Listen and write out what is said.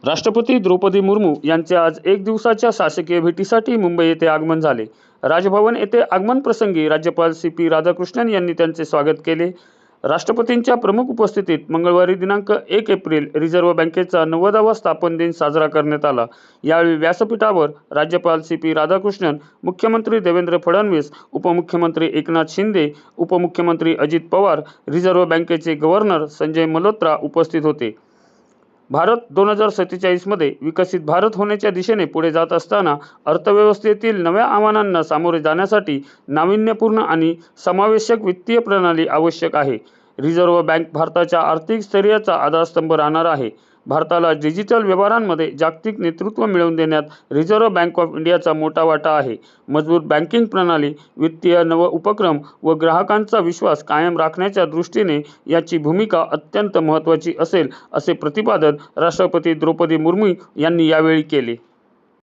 राष्ट्रपती द्रौपदी मुर्मू यांचे आज एक दिवसाच्या शासकीय भेटीसाठी मुंबई येथे आगमन झाले. राजभवन येथे आगमन प्रसंगी राज्यपाल CP राधाकृष्णन यांनी त्यांचे स्वागत केले. राष्ट्रपतींच्या प्रमुख उपस्थितीत मंगळवारी दिनांक 1 एप्रिल रिझर्व्ह बँकेचा 90वा स्थापन दिन साजरा करण्यात आला. यावेळी व्यासपीठावर राज्यपाल CP राधाकृष्णन, मुख्यमंत्री देवेंद्र फडणवीस, उपमुख्यमंत्री एकनाथ शिंदे, उपमुख्यमंत्री अजित पवार, रिझर्व्ह बँकेचे गव्हर्नर संजय मल्होत्रा उपस्थित होते. भारत 2047 मध्ये विकसित भारत होण्याच्या दिशेने पुढे जात असताना अर्थव्यवस्थेतील नव्या आव्हानांना सामोरे जाण्यासाठी नाविन्यपूर्ण आणि समावेशक वित्तीय प्रणाली आवश्यक आहे. रिझर्व्ह बँक भारताच्या आर्थिक स्थैर्याचा आधारस्तंभ राहणार आहे. भारताला डिजिटल व्यवहारांमध्ये जागतिक नेतृत्व मिळवून देण्यात रिझर्व्ह बँक ऑफ इंडियाचा मोठा वाटा आहे. मजबूत बँकिंग प्रणाली, वित्तीय नवउपक्रम व ग्राहकांचा विश्वास कायम राखण्याच्या दृष्टीने याची भूमिका अत्यंत महत्त्वाची असेल, असे प्रतिपादन राष्ट्रपती द्रौपदी मुर्मू यांनी यावेळी केले.